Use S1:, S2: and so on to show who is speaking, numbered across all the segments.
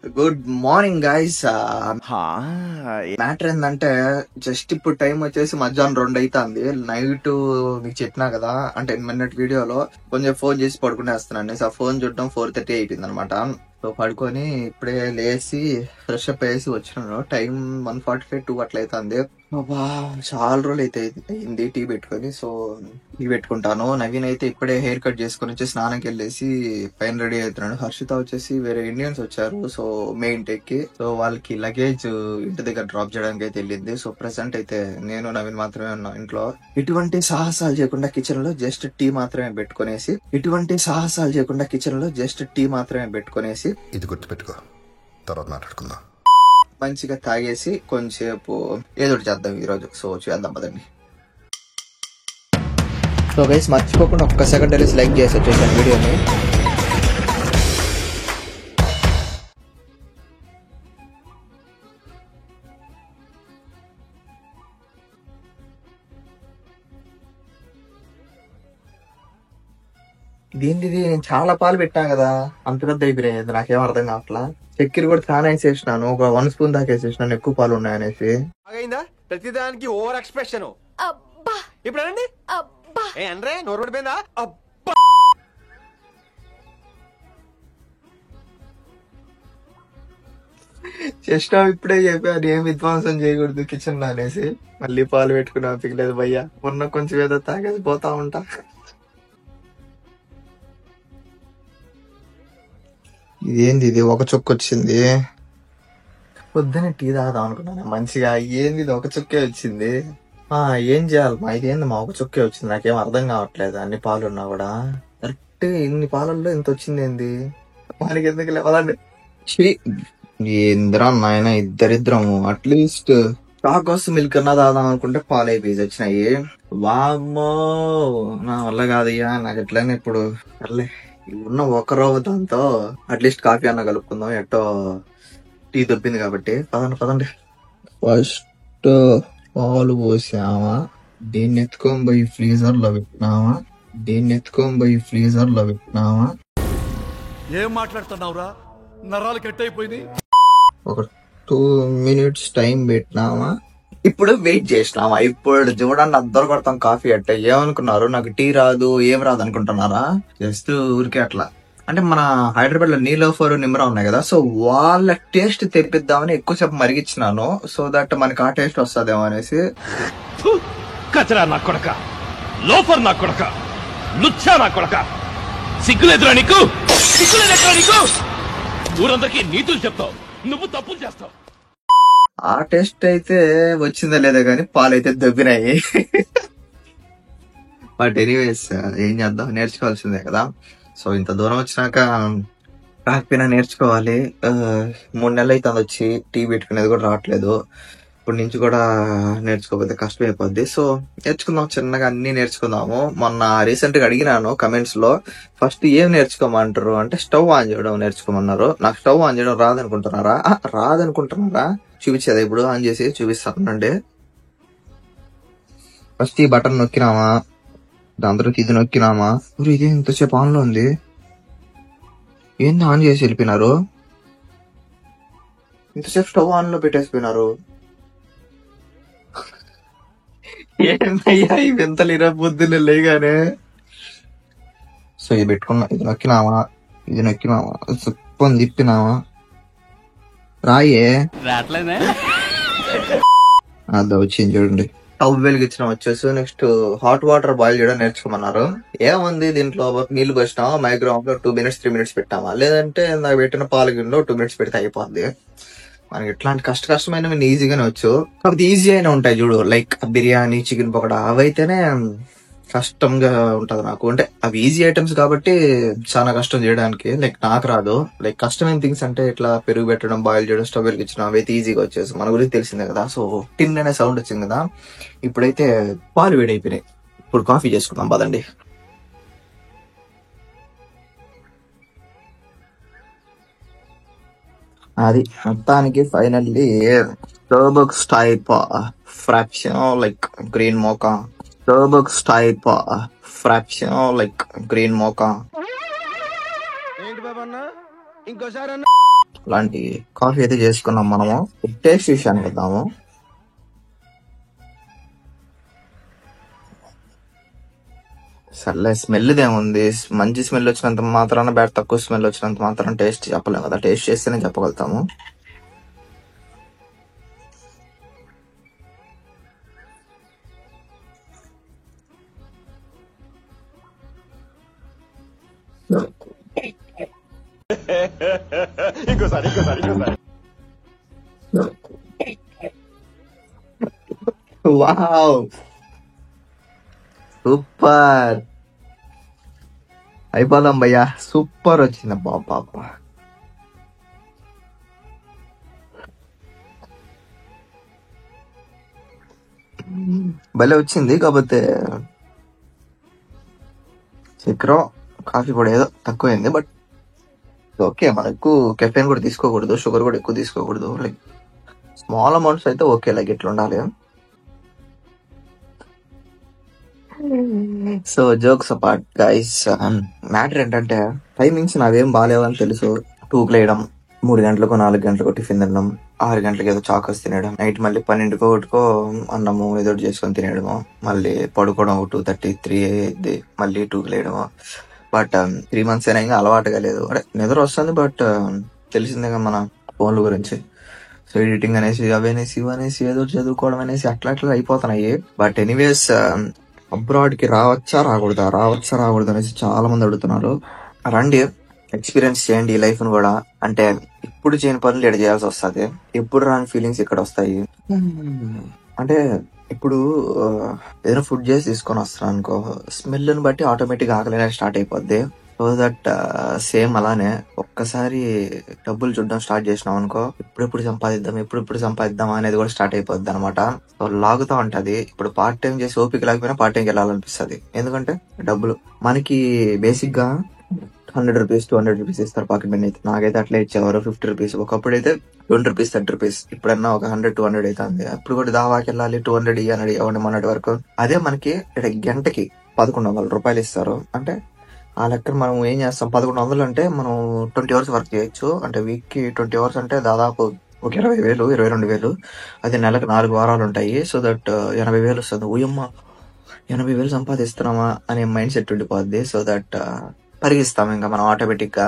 S1: Good morning guys. Matter ఏంటంటే just ఇప్పుడు time వచ్చేసి మధ్యాహ్నం 2 అవుతుంది. నైట్ మీకు చెప్పినా కదా, అంటే నిన్నటి వీడియోలో కొంచెం ఫోన్ చేసి పడుకునేస్తున్నాను. ఆ ఫోన్ చూడడం 4:30 అయిపోయింది అనమాట. సో పడుకొని ఇప్పుడే లేచి ఫ్రెష్ అప్ వేసి వచ్చినాను. టైం 1:45 2 అట్లా అవుతుంది. చాలా రోజులు అయితే అయింది టీ పెట్టుకొని. సో టీ పెట్టుకుంటాను. నవీన్ అయితే ఇప్పుడే హెయిర్ కట్ చేసుకుని వచ్చి స్నానంకి వెళ్ళేసి పైన రెడీ అవుతున్నాడు. హర్షిత వచ్చేసి వేరే ఇండియన్స్ వచ్చారు. సో మెయిన్ టెక్ కి సో వాళ్ళకి లగేజ్ ఇంటి దగ్గర డ్రాప్ చేయడానికి అయితే వెళ్ళింది. సో ప్రెసెంట్ అయితే నేను నవీన్ మాత్రమే ఉన్నాం ఇంట్లో. ఎటువంటి సాహసాలు చేయకుండా కిచెన్ లో జస్ట్ టీ మాత్రమే పెట్టుకునేసి
S2: ఇది గుర్తుపెట్టుకో, తర్వాత మాట్లాడుకుందాం.
S1: మంచిగా తాగేసి కొంచెంసేపు ఏదో చేద్దాం ఈ రోజు. సో చేద్దాం పదండి. సో గైస్ మర్చిపోకుండా ఒక్క సెకండ్ వెళ్ళి లైక్ చేసి వచ్చేసాను వీడియోని. ఇదేంటిది, నేను చాలా పాలు పెట్టా కదా, అంత పెద్ద అయిపోయినాయి. నాకేం అర్థం కావట్లా. చక్కెర కూడా చాలా వేసేసినాను, ఒక 1 స్పూన్ దాకా వేసేసినాను, ఎక్కువ పాలు ఉన్నాయనేసి.
S3: ప్రతిదానికి ఓవర్ ఎక్స్ప్రెషన్. ఇప్పుడు అనండి అంటే నోరు పడిపోయిందా?
S1: చేసినా ఇప్పుడే చెప్పాను, ఏం విధ్వంసం చేయకూడదు కిచెన్ లో అనేసి. మళ్ళీ పాలు పెట్టుకున్నా పిగలేదు భయ్యా. ఉన్న కొంచెం ఏదో తాగేసి పోతా ఉంటా. ఇదేంది ఇది, ఒక చుక్క వచ్చింది. పొద్దున్న టీ తాగుదాం అనుకున్నాను మంచిగా. ఏంది ఇది, ఒక చుక్కే వచ్చింది. ఏం చేయాలి మా, ఇది ఏంది మా ఒక చుక్కే వచ్చింది, నాకేం అర్థం కావట్లేదు. అన్ని పాలు ఉన్నా కూడా కరెక్ట్ ఇన్ని పాలల్లో ఇంత వచ్చింది ఏంది, మనకి ఎందుకు లేవాలండి. ఏంద్రా నాయన, ఇద్దరిద్దరము అట్లీస్ట్ స్టాక్ వస్తే మిల్క్ అన్నా తాగుదాం అనుకుంటే పాలు అయిపోయి వచ్చినాయి. వామ్మో నా వల్ల కాదయ్యా, నాకు ఎట్లయినా ఇప్పుడు సర్లే ఉన్న ఒక రోజు దాంతో అట్లీస్ట్ కాఫీ అన్న కలుపుకుందాం. ఎట్టో టీ దొబ్బింది కాబట్టి. పదండి. ఫస్ట్ పాలు పోసామా, దీన్ని ఎత్తుకొని పోయి ఫ్రీజర్ లో పెట్టినామా.
S4: ఏం మాట్లాడుతున్నావురా, నరాలు కట్ అయిపోయింది.
S1: ఒక 2 minutes టైం పెట్టినామా. ఇప్పుడు వెయిట్ చేసినామా. ఇప్పుడు చూడండి అద్దరు కొడతాం కాఫీ అంటే. ఏమనుకున్నారు, నాకు టీ రాదు ఏం రాదు అనుకుంటున్నారా? జస్ట్ ఊరికే అట్లా. అంటే మన హైదరాబాద్ లో నీలోఫర్ నిమ్రా ఉన్నాయి కదా, సో వాళ్ళ టేస్ట్ తెప్పిద్దామని ఎక్కువసేపు మరిగించినాను. సో దట్ మనకి ఆ టేస్ట్ వస్తుందేమో అనేసి.
S5: కచరా నా కొడక, లోఫర్ నా కొడక, లుచ్చా నా కొడక, సిగ్గులేదురా నీకు? ఊరందరికీ నీతులు చెప్తావు, నువ్వు తప్పులు చేస్తావు.
S1: ఆ టేస్ట్ అయితే వచ్చిందా లేదా గానీ పాలైతే దబ్బినాయి. బట్ ఎనీవేస్ ఏం చేద్దాం, నేర్చుకోవాల్సిందే కదా. సో ఇంత దూరం వచ్చినాక రాకపోయినా నేర్చుకోవాలి. 3 నెలలు అయితే వచ్చి టీ పెట్టుకునేది కూడా రావట్లేదు. ఇప్పటి నుంచి కూడా నేర్చుకోకపోతే కష్టం అయిపోద్ది. సో నేర్చుకుందాం, చిన్నగా అన్ని నేర్చుకుందాము. మొన్న రీసెంట్ గా అడిగినాను కమెంట్స్ లో, ఫస్ట్ ఏం నేర్చుకోమంటారు అంటే స్టవ్ ఆన్ చేయడం నేర్చుకోమన్నారు. నాకు స్టవ్ ఆన్ చేయడం రాదనుకుంటున్నారా? చూపించేదా ఇప్పుడు, ఆన్ చేసి చూపిస్తానండి. ఫస్ట్ ఈ బటన్ నొక్కినామా, దాని తర్వాత ఇది నొక్కినామా. ఇది ఇంతసేపు ఆన్ లో ఉంది, ఏంది ఆన్ చేసి వెళ్ళిపోయినారు? ఇంతసేపు స్టవ్ ఆన్ లో పెట్టేసిపోయినారు. ఏంటయ్యా ఈ వింతలు ఇరా పొద్దున్న లేగానే. సో ఇది పెట్టుకున్నా, ఇది నొక్కినామా, సుప్పని తిప్పినామా. రాయే అదా వచ్చింది చూడండి. స్టవ్ వెలిగించడం వచ్చేసి నెక్స్ట్ హాట్ వాటర్ బాయిల్ చేయడం నేర్చుకోమన్నారు. ఏముంది దీంట్లో, నీళ్లు పోసినామా, మైక్రోవేవ్ లో 2 minutes 3 minutes పెట్టామా, లేదంటే నాకు పెట్టిన పాల గిన్నెలో 2 minutes పెడితే అయిపోద్ది. మనకి ఇట్లాంటి కష్టమైనవి ఈజీగానే వచ్చు. కాకపోతే ఈజీ అయినా ఉంటాయి చూడు, లైక్ బిర్యానీ, చికెన్ పకోడా, అవైతేనే కష్టంగా ఉంటది నాకు. అంటే అవి ఈజీ ఐటమ్స్ కాబట్టి చాలా కష్టం చేయడానికి. లైక్ నాకు రాదు. లైక్ కష్టమైన థింగ్స్ అంటే ఇట్లా పెరుగు పెట్టడం, బాయిల్ చేయడం, స్టవ్ వెలిగించడం, అవైతే ఈజీగా వచ్చేసి మన గురించి తెలిసిందే కదా. సో టిన్ అనే సౌండ్ వచ్చింది కదా. ఇప్పుడైతే పాలు వేడైపోయినాయి. ఇప్పుడు కాఫీ చేసుకుందాం పదండి. అది మొత్తానికి finally Starbucks type fraction like green mocha.
S3: ఏంటి బాబన్నా ఇంకోసారి
S1: అలాంటి కాఫీ అయితే చేసుకున్నాం మనము. టేస్ట్ విషయానికి వద్దాము. సర్లే, స్మెల్ ఏముంది, మంచి స్మెల్ వచ్చినంత మాత్రాన బ్యాడ్, తక్కువ స్మెల్ వచ్చినంత మాత్రాన టేస్ట్ చెప్పలేము కదా. టేస్ట్ చేస్తేనే చెప్పగలుగుతాము.
S3: ఇంకోసారి
S1: వావ్, సూపర్. అయిపోదాం భయ్యా, సూపర్ వచ్చింది. బాబా భలే వచ్చింది. కాకపోతే చక్కెర కాఫీ కూడా ఏదో తక్కువైంది. బట్ ఓకే, మనం ఎక్కువ కెఫెన్ కూడా తీసుకోకూడదు, షుగర్ కూడా ఎక్కువ తీసుకోకూడదు. లైక్ స్మాల్ అమౌంట్స్ అయితే ఓకే, లైక్ ఇట్లా ఉండాలి. So jokes apart guys, matter ఏంటంటే టైమింగ్స్ నావేం బాగాలేవని తెలుసు. 2కి లేయడం, 3 గంటలకు 4 గంటలకు టిఫిన్ తినడం, 6 గంటలకు ఏదో చాకోస్ తినడం, నైట్ మళ్ళీ 12కో 1కో అన్నము ఏదో చేసుకొని తినేయడము, మళ్ళీ పడుకోవడం 2:30 3 అయ్యింది, మళ్ళీ 2కి లేయడము. బట్ 3 months అయినా ఇంకా అలవాటుగా లేదు. అంటే నిద్ర వస్తుంది, బట్ తెలిసిందే కదా మన ఫోన్ల గురించి. సో ఎడిటింగ్ అనేసి అవనేసి ఇవనేసి ఏదో చదువుకోవడం అనేసి అట్లా అయిపోతున్నాయి. బట్ ఎనీవేస్, అబ్రాడ్ కి రావచ్చా రాకూడదు అనేసి చాలా మంది అడుగుతున్నారు. రండి, ఎక్స్పీరియన్స్ చేయండి ఈ లైఫ్ ను కూడా. అంటే ఇప్పుడు చేయని పనులు ఇక్కడ చేయాల్సి వస్తుంది, ఎప్పుడు రాని ఫీలింగ్స్ ఇక్కడ వస్తాయి. అంటే ఇప్పుడు ఏదైనా ఫుడ్ చేసి తీసుకొని వస్తాను అనుకో, స్మెల్ ని బట్టి ఆటోమేటిక్ ఆకలి స్టార్ట్ అయిపోద్ది. సో దట్ సేమ్ అలానే ఒక్కసారి డబ్బులు చూడడం స్టార్ట్ చేసినాం అనుకో, ఎప్పుడెప్పుడు సంపాదిద్దాం అనేది కూడా స్టార్ట్ అయిపోద్ది అనమాట. సో లాగుతా ఉంటది. ఇప్పుడు పార్ట్ టైం చేసి ఓపిక లేకపోయినా పార్ట్ టైంకి వెళ్ళాలనిపిస్తుంది. ఎందుకంటే డబ్బులు మనకి బేసిక్ గా 100 రూపీస్ 200 రూపీస్ ఇస్తారు పాకెట్ మనీ అయితే. నాకైతే అట్లా ఇచ్చేవారు 50 రూపీస్. ఒకప్పుడు అయితే 20 రూపీస్ 30 రూపీస్. ఇప్పుడన్నా ఒక 100-200 అవుతుంది. అప్పుడు కూడా దావాకి వెళ్ళాలి, 200 ఇవ్వనడి ఇవ్వండి మొన్నటి వరకు. అదే మనకి ఇక్కడ గంటకి 1100 రూపాయలు ఇస్తారు. అంటే ఆ లెక్కన మనం ఏం చేస్తాం, 1100 అంటే మనం 20 hours వర్క్ చేయొచ్చు. అంటే వీక్ కి 20 hours అంటే దాదాపు ఒక 20,000 22,000. అది నెలకు 4 వారాలు ఉంటాయి. సో దట్ 80,000 వస్తుంది. ఊయమ్మ 80,000 సంపాదిస్తున్నామా అనే మైండ్ సెట్ ఉండిపోద్ది. సో దట్ పరిగిస్తాం ఇంకా మనం ఆటోమేటిక్ గా.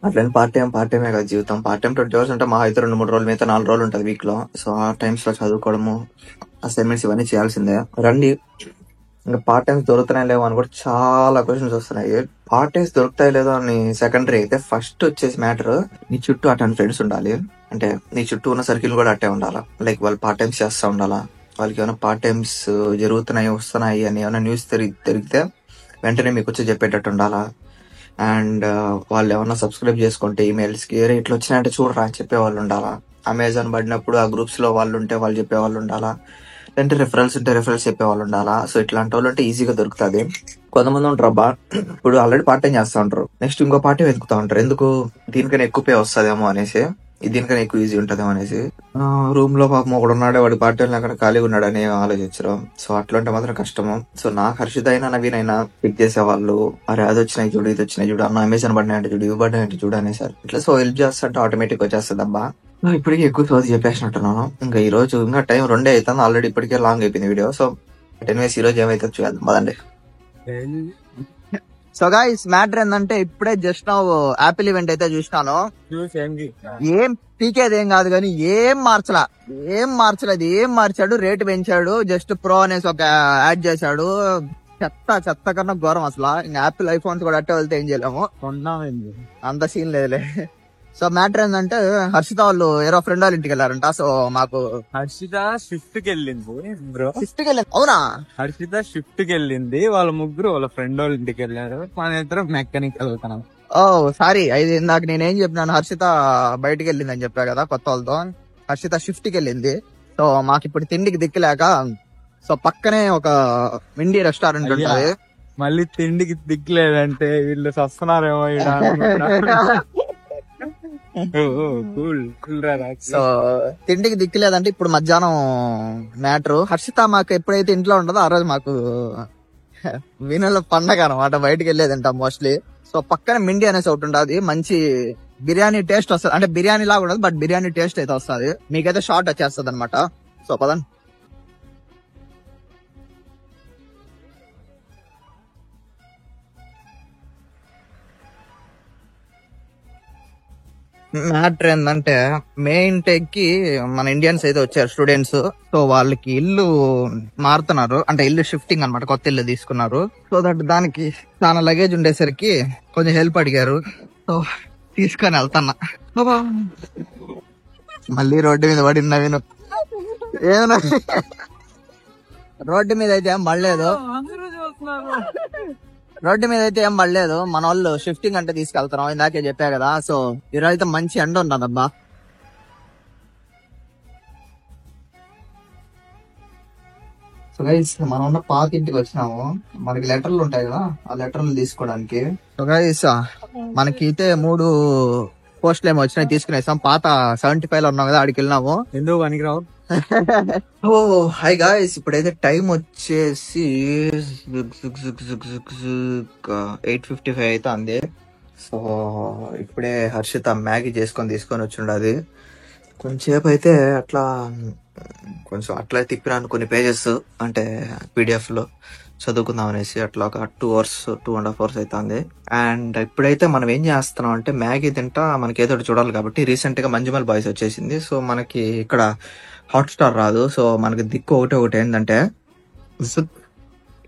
S1: అట్లని పార్ట్ టైమే కదా జీవితం. పార్ట్ టైం 20 hours అంటే మా అయితే 2-3 రోజులు, మిగతా 4 రోజులు ఉంటుంది వీక్ లో. సో ఆ టైమ్స్ లో చదువుకోవడము, అసైన్మెంట్స్ ఇవన్నీ చేయాల్సిందే. రండి, ఇంకా పార్ట్ టైమ్స్ దొరుకుతున్నాయి లేవో అని కూడా చాలా క్వశ్చన్స్ వస్తున్నాయి. పార్ట్ టైమ్స్ దొరుకుతాయి లేదో అని సెకండరీ అయితే, ఫస్ట్ వచ్చేసి మ్యాటర్ నీ చుట్టూ అటెండ్ ఫ్రెండ్స్ ఉండాలి. అంటే నీ చుట్టూ ఉన్న సర్కిల్ కూడా అట్టే ఉండాలా. లైక్ వాళ్ళు పార్ట్ టైమ్స్ చేస్తా ఉండాలా. వాళ్ళకి ఏమైనా పార్ట్ టైమ్స్ జరుగుతున్నాయి వస్తున్నాయి అని ఏమైనా న్యూస్ తిరిగితే వెంటనే మీకు వచ్చి చెప్పేటట్టు ఉండాలా. అండ్ వాళ్ళు ఏమన్నా సబ్స్క్రైబ్ చేసుకుంటే ఈమెయిల్స్ కి ఇట్లా వచ్చినాయంటే చూడరా అని చెప్పేవాళ్ళు ఉండాలా. అమెజాన్ పడినప్పుడు ఆ గ్రూప్స్ లో వాళ్ళు ఉంటే వాళ్ళు చెప్పేవాళ్ళు ఉండాలా. లేదంటే రిఫరల్స్ ఉంటే రిఫరల్స్ చెప్పేవాళ్ళు ఉండాలా. సో ఇట్లాంటి వాళ్ళు అంటే ఈజీగా దొరుకుతుంది. కొంతమంది ఉంటారు అబ్బా, ఇప్పుడు ఆల్రెడీ పార్ట్ టైం చేస్తా ఉంటారు, నెక్స్ట్ ఇంకో పార్ట్ టైం వెతుకుతా ఉంటారు. ఎందుకు, దీనికన్నా ఎక్కువ పే వస్తుందేమో అనేసి, దీనికన్నా ఎక్కువ ఈజీ ఉంటదేమో అనేసి. రూమ్ లో పాపం ఒకడు ఉన్నాడు, వాడి పార్ట్ టైం అక్కడ ఖాళీగా ఉన్నాడు అని అలోచించరు. సో అట్లాంటి మాత్రం కష్టము. సో నాకు హర్షిత అయినా నవీన్ అయినా పిక్ చేసేవాళ్ళు, అరే అది వచ్చినాయి చూడు, ఇది వచ్చినాయి చూడు, అన్న అమెజాన్ పడినాయి అంటే చూడు, ఇవి పడినాయి అంటే చూడు అనేసారు. ఇట్లా సో హెల్ప్ చేస్తుంటే ఆటోమేటిక్ వచ్చేస్తుంది అబ్బా. ఇప్పటికీ ఎక్కువ చోది చెప్పేసినట్టున్నాను. ఇంకా ఈ రోజు ఇంకా టైం 2 అవుతుంది ఆల్రెడీ, ఇప్పటికే లాంగ్ అయిపోయింది వీడియో. సో ఎనీవేస్ ఈ రోజు ఏమైతే చూద్దాం పదండి. సో గైస్, మ్యాటర్ ఏంటంటే ఇప్పుడే జస్ట్ నా యాపిల్ ఈవెంట్ అయితే చూసినాను. ఏం పీకేది ఏం కాదు కానీ ఏం మార్చలేదు. ఏం మార్చాడు, రేటు పెంచాడు, జస్ట్ ప్రో అనేసి ఒక యాడ్ చేశాడు. చెత్త కన్నా ఘోరం అసలు. ఇంకా యాపిల్ ఐఫోన్స్ కూడా అట్టే వెళ్తే ఏం చేయలేము, అంత సీన్ లేదులే. సో మ్యాటర్ ఏంటంటే హర్షిత వాళ్ళు ఎవరో ఫ్రెండ్ వాళ్ళ ఇంటికి వెళ్ళారంట. సో మాకు
S6: హర్షిత షిఫ్ట్ కి వెళ్ళింది బ్రో.
S1: అవునా,
S6: హర్షిత షిఫ్ట్ కి వెళ్ళింది, వాళ్ళ ముగ్గురు వాళ్ళ ఫ్రెండ్ వాళ్ళ ఇంటికి వెళ్ళారు. మన ఇద్దరు మెకానిక్ వెళ్తున్నాం.
S1: ఓ సారీ, ఇది ఇందాక నేనేం చెప్పినాను, హర్షిత బయటికి వెళ్ళింది అని చెప్పా కదా కొత్త వాళ్ళతో. హర్షిత షిఫ్ట్ కి వెళ్ళింది. సో మాకు ఇప్పుడు తిండికి దిక్కులేక, సో పక్కనే ఒక ఇండి రెస్టారెంట్ ఉంటుంది.
S6: మళ్ళీ తిండికి దిక్కులేదంటే వీళ్ళు వస్తున్నారేమో.
S1: సో తిండికి దిక్కులేదంటే ఇప్పుడు మధ్యాహ్నం మ్యాటర్. హర్షిత మాకు ఎప్పుడైతే ఇంట్లో ఉండదో ఆ రోజు మాకు వీణుల పండగ అనమాట, బయటకు వెళ్ళేదంట మోస్ట్లీ. సో పక్కన మిండి అనేసి ఒకటి ఉంటుంది, మంచి బిర్యానీ టేస్ట్ వస్తుంది, అంటే బిర్యానీ లాగా ఉండదు బట్ బిర్యానీ టేస్ట్ అయితే వస్తుంది. మీకైతే షార్ట్ వచ్చేస్తుంది అనమాట. సో పదండి. మ్యాటర్ ఏంటంటే మెయిన్ టెక్ కి మన ఇండియన్స్ అయితే వచ్చారు స్టూడెంట్స్. సో వాళ్ళకి ఇల్లు మారుతున్నారు, అంటే ఇల్లు షిఫ్టింగ్ అనమాట, కొత్త ఇల్లు తీసుకున్నారు. సో దట్ దానికి చాలా లగేజ్ ఉండేసరికి కొంచెం హెల్ప్ అడిగారు. సో తీసుకొని వెళ్తున్నా. మళ్ళీ రోడ్డు మీద పడి నవీను ఏమన్నా రోడ్డు మీద అయితే ఏం పడలేదు, రోడ్డు మీద అయితే ఏం పడలేదు. మన వాళ్ళు షిఫ్టింగ్ అంటే తీసుకెళ్తున్నాం, ఇందాకే చెప్పా కదా. సో ఈరోజు అయితే మంచి ఎండ ఉండదబ్బా. సో గైస్ మనం ఉన్న పాత ఇంటికి వచ్చినాము. మనకి లెటర్లు ఉంటాయి కదా, ఆ లెటర్లు తీసుకోవడానికి. సో గైస్ మనకి అయితే 3 పోస్టులు ఏమో వచ్చినాయి, తీసుకునేసాం. పాత 75 లో ఉన్నాం కదా, ఆడికి వెళ్ళినాము.
S6: ఎందుకు పనికిరావు.
S1: ఓ హై గాయ్స్, ఇప్పుడైతే టైం వచ్చేసి 8:55 అయితే అంది. సో ఇప్పుడే హర్షిత మ్యాగీ చేసుకొని తీసుకొని వచ్చిండది. కొంచెంసేపు అయితే కొంచెం అట్లా తిప్పినాను కొన్ని పేజెస్, అంటే పీడిఎఫ్ లో చదువుకుందాం అనేసి. అట్లా ఒక 2.5 hours అవుతుంది. అండ్ ఇప్పుడైతే మనం ఏం చేస్తున్నాం అంటే మ్యాగీ తింటా మనకి ఏదో ఒకటి చూడాలి కాబట్టి రీసెంట్ గా మంజుమల్ బాయ్స్ వచ్చేసింది. సో మనకి ఇక్కడ హాట్‌స్టార్ రాదు. సో మనకి దిక్కు ఒకటి ఏంటంటే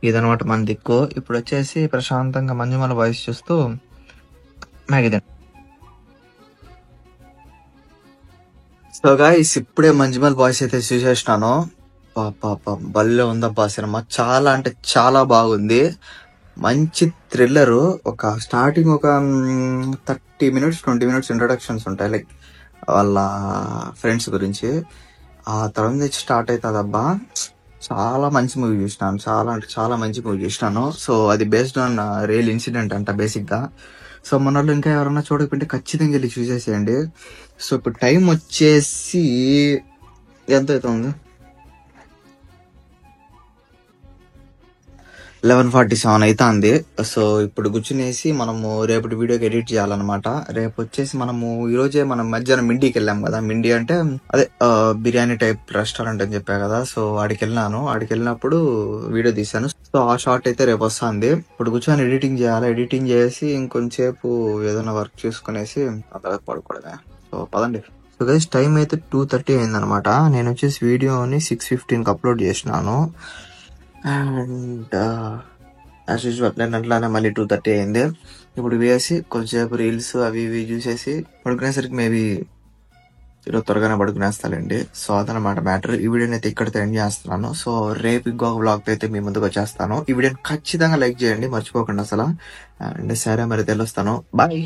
S1: ఇదనమాట మన దిక్కు. ఇప్పుడు వచ్చేసి ప్రశాంతంగా మంజుమల బాయ్స్ చూస్తూ మ్యాగీ తింటా. సో గాయ్స్ ఇప్పుడే మంజుమల్ బాయ్స్ అయితే చూసేసినాను. భలే ఉందబ్బా సినిమా, చాలా అంటే చాలా బాగుంది. మంచి థ్రిల్లర్. ఒక స్టార్టింగ్ ఒక 30 minutes 20 minutes ఇంట్రొడక్షన్స్ ఉంటాయి, లైక్ వాళ్ళ ఫ్రెండ్స్ గురించి. ఆ తర్వాత నుంచి స్టార్ట్ అవుతుంది అబ్బా. చాలా మంచి మూవీ చూసినాను, చాలా అంటే చాలా మంచి మూవీ చూసినాను. సో అది బేస్డ్ ఆన్ రియల్ ఇన్సిడెంట్ అంట బేసిక్ గా. సో మన వాళ్ళు ఇంకా ఎవరన్నా చూడకపోతే ఖచ్చితంగా వెళ్ళి చూసేసేయండి. సో ఇప్పుడు టైం వచ్చేసి ఎంత అవుతుంది, 11:47 అవుతుంది. సో ఇప్పుడు కూర్చునేసి మనము రేపటి వీడియోకి ఎడిట్ చేయాలన్నమాట. రేపు వచ్చేసి మనము ఈరోజే మనం మధ్యాహ్నం మిండికి వెళ్ళాం కదా. మిండి అంటే అదే బిర్యానీ టైప్ రెస్టారెంట్ అని చెప్పా కదా. సో ఆడికి వెళ్ళినాను, ఆడికి వెళ్ళినప్పుడు వీడియో తీసాను. సో ఆ షార్ట్ అయితే రేపు వస్తుంది. ఇప్పుడు కూర్చొని ఎడిటింగ్ చేయాలి, ఎడిటింగ్ చేసి ఇంకొంచెంసేపు ఏదైనా వర్క్ చేసుకునేసి ఆ తర్వాత పడుకోవడమే. సో పదండి. సో గైస్ టైం అయితే 2:30 అయిందనమాట. నేను వచ్చేసి వీడియోని 6:15కి అప్లోడ్ చేసినాను. అండ్ యాజ్ యూజువల్ నేను అట్లానే మళ్ళీ 2:30 అయింది. ఇప్పుడు వేసి కొంచెంసేపు రీల్స్ అవి ఇవి చూసేసి పడుకునేసరికి మేబీ ఈరోజు త్వరగానే పడుకునేస్తానండి. సో అదనమాట మ్యాటర్. ఈ వీడియోని అయితే ఇక్కడితో ఎండ్ చేస్తున్నాను. సో రేపు ఇంకొక బ్లాగ్ అయితే మీ ముందుకు వచ్చేస్తాను. ఈ వీడియోని ఖచ్చితంగా లైక్ చేయండి మర్చిపోకండి అసలు. అండ్ సరే మరి తెలుస్తాను, బాయ్.